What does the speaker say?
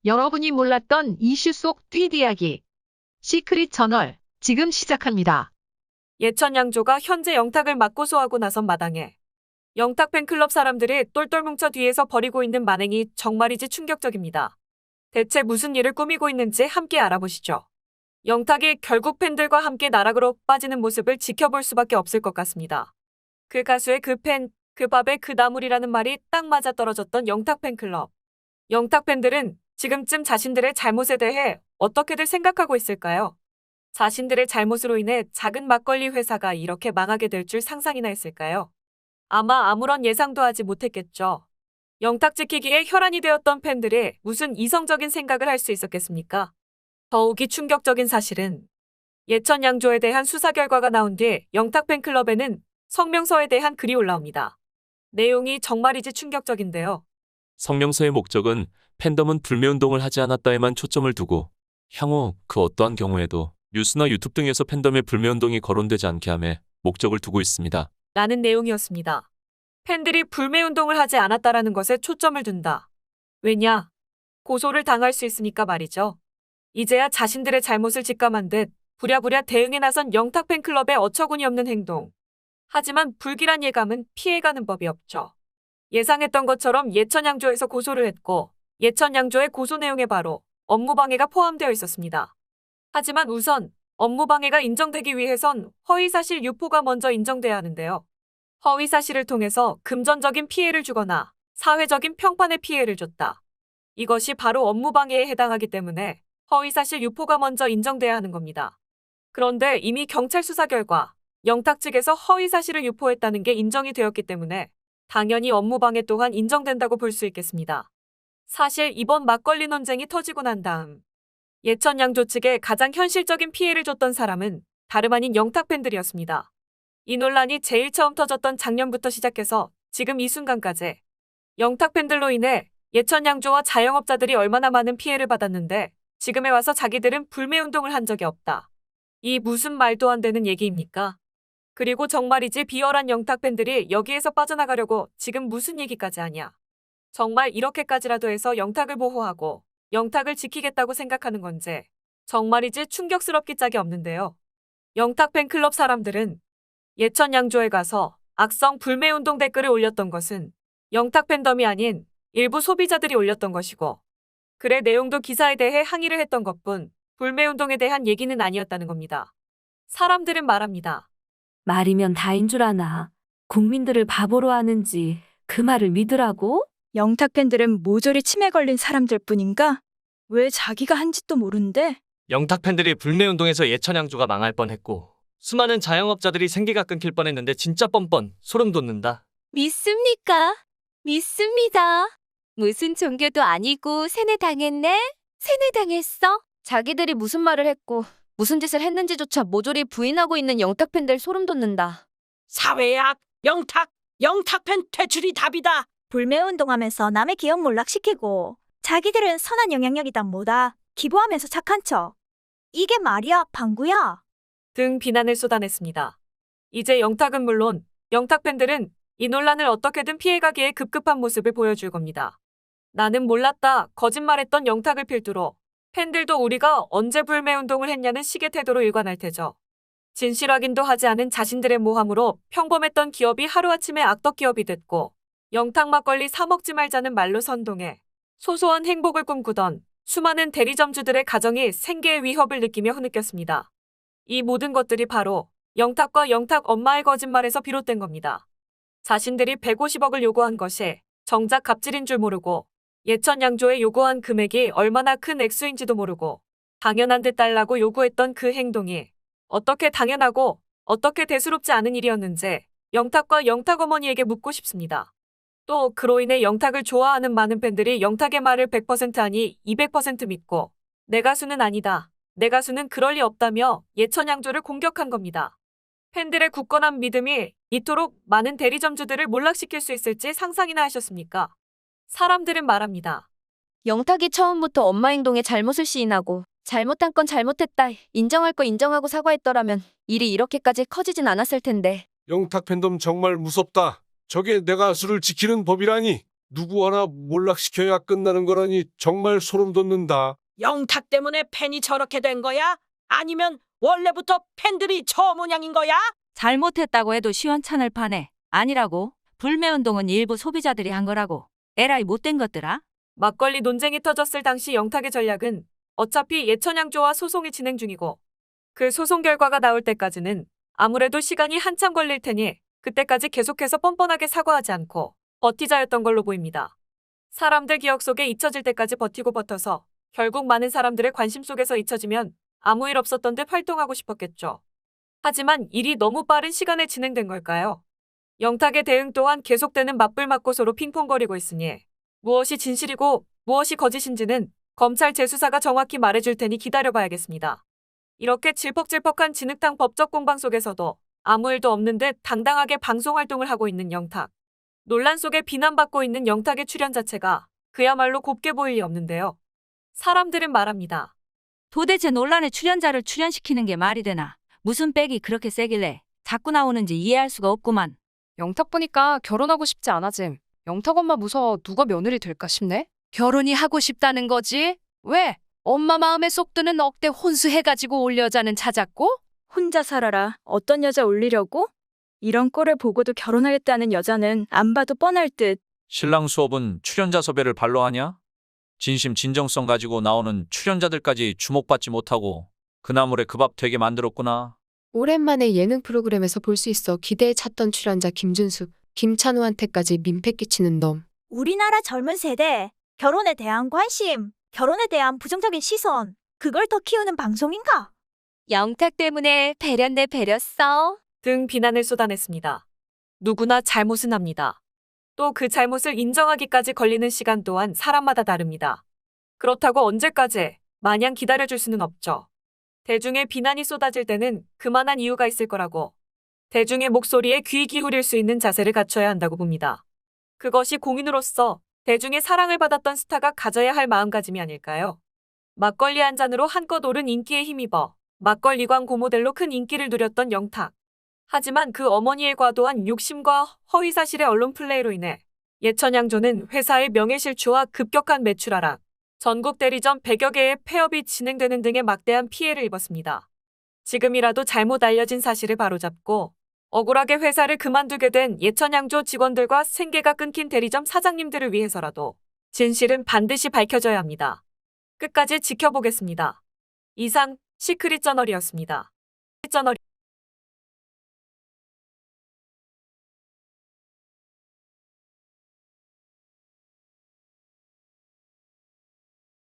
여러분이 몰랐던 이슈 속 뒷이야기. 시크릿 저널, 지금 시작합니다. 예천 양조가 현재 영탁을 맞고소하고 나선 마당에 영탁 팬클럽 사람들이 똘똘 뭉쳐 뒤에서 벌이고 있는 만행이 정말이지 충격적입니다. 대체 무슨 일을 꾸미고 있는지 함께 알아보시죠. 영탁이 결국 팬들과 함께 나락으로 빠지는 모습을 지켜볼 수밖에 없을 것 같습니다. 그 가수의 그 팬, 그 밥에 그 나물이라는 말이 딱 맞아떨어졌던 영탁 팬클럽. 영탁 팬들은 지금쯤 자신들의 잘못에 대해 어떻게들 생각하고 있을까요? 자신들의 잘못으로 인해 작은 막걸리 회사가 이렇게 망하게 될 줄 상상이나 했을까요? 아마 아무런 예상도 하지 못했겠죠. 영탁 지키기에 혈안이 되었던 팬들이 무슨 이성적인 생각을 할 수 있었겠습니까? 더욱이 충격적인 사실은 예천 양조에 대한 수사 결과가 나온 뒤 영탁 팬클럽에는 성명서에 대한 글이 올라옵니다. 내용이 정말이지 충격적인데요. 성명서의 목적은 팬덤은 불매운동을 하지 않았다에만 초점을 두고 향후 그 어떠한 경우에도 뉴스나 유튜브 등에서 팬덤의 불매운동이 거론되지 않게 함에 목적을 두고 있습니다. 라는 내용이었습니다. 팬들이 불매운동을 하지 않았다라는 것에 초점을 둔다. 왜냐? 고소를 당할 수 있으니까 말이죠. 이제야 자신들의 잘못을 직감한 듯 부랴부랴 대응에 나선 영탁 팬클럽의 어처구니 없는 행동. 하지만 불길한 예감은 피해가는 법이 없죠. 예상했던 것처럼 예천양조에서 고소를 했고 예천양조의 고소 내용에 바로 업무방해가 포함되어 있었습니다. 하지만 우선 업무방해가 인정되기 위해선 허위사실 유포가 먼저 인정돼야 하는데요. 허위사실을 통해서 금전적인 피해를 주거나 사회적인 평판에 피해를 줬다. 이것이 바로 업무방해에 해당하기 때문에 허위사실 유포가 먼저 인정돼야 하는 겁니다. 그런데 이미 경찰 수사 결과 영탁 측에서 허위사실을 유포했다는 게 인정이 되었기 때문에 당연히 업무방해 또한 인정된다고 볼 수 있겠습니다. 사실 이번 막걸리 논쟁이 터지고 난 다음 예천 양조 측에 가장 현실적인 피해를 줬던 사람은 다름 아닌 영탁 팬들이었습니다. 이 논란이 제일 처음 터졌던 작년부터 시작해서 지금 이 순간까지 영탁 팬들로 인해 예천 양조와 자영업자들이 얼마나 많은 피해를 받았는데 지금에 와서 자기들은 불매운동을 한 적이 없다. 이 무슨 말도 안 되는 얘기입니까? 그리고 정말이지 비열한 영탁 팬들이 여기에서 빠져나가려고 지금 무슨 얘기까지 하냐. 정말 이렇게까지라도 해서 영탁을 보호하고 영탁을 지키겠다고 생각하는 건지 정말이지 충격스럽기 짝이 없는데요. 영탁 팬클럽 사람들은 예천 양조에 가서 악성 불매운동 댓글을 올렸던 것은 영탁 팬덤이 아닌 일부 소비자들이 올렸던 것이고 글의 내용도 기사에 대해 항의를 했던 것뿐 불매운동에 대한 얘기는 아니었다는 겁니다. 사람들은 말합니다. 말이면 다인 줄 아나. 국민들을 바보로 하는지 그 말을 믿으라고? 영탁 팬들은 모조리 치매 걸린 사람들 뿐인가? 왜 자기가 한 짓도 모른대? 영탁 팬들이 불매운동에서 예천양조가 망할 뻔했고 수많은 자영업자들이 생계가 끊길 뻔했는데 진짜 뻔뻔 소름 돋는다. 믿습니까? 믿습니다. 무슨 종교도 아니고 세뇌당했네? 세뇌당했어? 자기들이 무슨 말을 했고 무슨 짓을 했는지조차 모조리 부인하고 있는 영탁 팬들 소름 돋는다. 사회악, 영탁팬 퇴출이 답이다. 불매운동하면서 남의 기억 몰락시키고 자기들은 선한 영향력이다 뭐다 기부하면서 착한 척. 이게 말이야 방구야. 등 비난을 쏟아냈습니다. 이제 영탁은 물론 영탁 팬들은 이 논란을 어떻게든 피해가기에 급급한 모습을 보여줄 겁니다. 나는 몰랐다 거짓말했던 영탁을 필두로 팬들도 우리가 언제 불매운동을 했냐는 식의 태도로 일관할 테죠. 진실 확인도 하지 않은 자신들의 모함으로 평범했던 기업이 하루아침에 악덕 기업이 됐고 영탁 막걸리 사 먹지 말자는 말로 선동해 소소한 행복을 꿈꾸던 수많은 대리점주들의 가정이 생계의 위협을 느끼며 흐느꼈습니다. 이 모든 것들이 바로 영탁과 영탁 엄마의 거짓말에서 비롯된 겁니다. 자신들이 150억을 요구한 것이 정작 갑질인 줄 모르고 예천 양조에 요구한 금액이 얼마나 큰 액수인지도 모르고 당연한 듯 달라고 요구했던 그 행동이 어떻게 당연하고 어떻게 대수롭지 않은 일이었는지 영탁과 영탁 어머니에게 묻고 싶습니다. 또 그로 인해 영탁을 좋아하는 많은 팬들이 영탁의 말을 100% 아니 200% 믿고 내 가수는 아니다. 내 가수는 그럴 리 없다며 예천 양조를 공격한 겁니다. 팬들의 굳건한 믿음이 이토록 많은 대리점주들을 몰락시킬 수 있을지 상상이나 하셨습니까? 사람들은 말합니다. 영탁이 처음부터 엄마 행동에 잘못을 시인하고 잘못한 건 잘못했다. 인정할 거 인정하고 사과했더라면 일이 이렇게까지 커지진 않았을 텐데. 영탁 팬덤 정말 무섭다. 저게 내 가수를 지키는 법이라니. 누구 하나 몰락시켜야 끝나는 거라니 정말 소름 돋는다. 영탁 때문에 팬이 저렇게 된 거야? 아니면 원래부터 팬들이 저 모양인 거야? 잘못했다고 해도 시원찮을 판에 아니라고. 불매운동은 일부 소비자들이 한 거라고. 에라이 못된 것들아. 막걸리 논쟁이 터졌을 당시 영탁의 전략은 어차피 예천양조와 소송이 진행 중이고 그 소송 결과가 나올 때까지는 아무래도 시간이 한참 걸릴 테니 그때까지 계속해서 뻔뻔하게 사과하지 않고 버티자였던 걸로 보입니다. 사람들 기억 속에 잊혀질 때까지 버티고 버텨서 결국 많은 사람들의 관심 속에서 잊혀지면 아무 일 없었던 듯 활동하고 싶었겠죠. 하지만 일이 너무 빠른 시간에 진행된 걸까요? 영탁의 대응 또한 계속되는 맞불 맞고 서로 핑퐁거리고 있으니 무엇이 진실이고 무엇이 거짓인지는 검찰 재수사가 정확히 말해줄 테니 기다려봐야겠습니다. 이렇게 질퍽질퍽한 진흙탕 법적 공방 속에서도 아무 일도 없는 듯 당당하게 방송활동을 하고 있는 영탁. 논란 속에 비난받고 있는 영탁의 출연 자체가 그야말로 곱게 보일 리 없는데요. 사람들은 말합니다. 도대체 논란의 출연자를 출연시키는 게 말이 되나? 무슨 백이 그렇게 세길래 자꾸 나오는지 이해할 수가 없구만. 영탁 보니까 결혼하고 싶지 않아짐. 영탁 엄마 무서워 누가 며느리 될까 싶네? 결혼이 하고 싶다는 거지? 왜? 엄마 마음에 쏙 드는 억대 혼수해가지고 올 여자는 찾았고? 혼자 살아라. 어떤 여자 올리려고? 이런 꼴을 보고도 결혼하겠다는 여자는 안 봐도 뻔할 듯. 신랑 수업은 출연자 섭외를 발로 하냐? 진심 진정성 가지고 나오는 출연자들까지 주목받지 못하고 그 나물에 그 밥 되게 만들었구나. 오랜만에 예능 프로그램에서 볼 수 있어 기대에 찼던 출연자 김준수, 김찬우한테까지 민폐 끼치는 놈. 우리나라 젊은 세대, 결혼에 대한 관심, 결혼에 대한 부정적인 시선, 그걸 더 키우는 방송인가? 영탁 때문에 배렸네 배렸어. 등 비난을 쏟아냈습니다. 누구나 잘못은 합니다. 또 그 잘못을 인정하기까지 걸리는 시간 또한 사람마다 다릅니다. 그렇다고 언제까지 마냥 기다려줄 수는 없죠. 대중의 비난이 쏟아질 때는 그만한 이유가 있을 거라고 대중의 목소리에 귀 기울일 수 있는 자세를 갖춰야 한다고 봅니다. 그것이 공인으로서 대중의 사랑을 받았던 스타가 가져야 할 마음가짐이 아닐까요? 막걸리 한 잔으로 한껏 오른 인기에 힘입어 막걸리광 고모델로 큰 인기를 누렸던 영탁. 하지만 그 어머니의 과도한 욕심과 허위사실의 언론 플레이로 인해 예천양조는 회사의 명예실추와 급격한 매출 하락, 전국 대리점 100여 개의 폐업이 진행되는 등의 막대한 피해를 입었습니다. 지금이라도 잘못 알려진 사실을 바로잡고 억울하게 회사를 그만두게 된 예천양조 직원들과 생계가 끊긴 대리점 사장님들을 위해서라도 진실은 반드시 밝혀져야 합니다. 끝까지 지켜보겠습니다. 이상 시크릿 저널이었습니다. 저널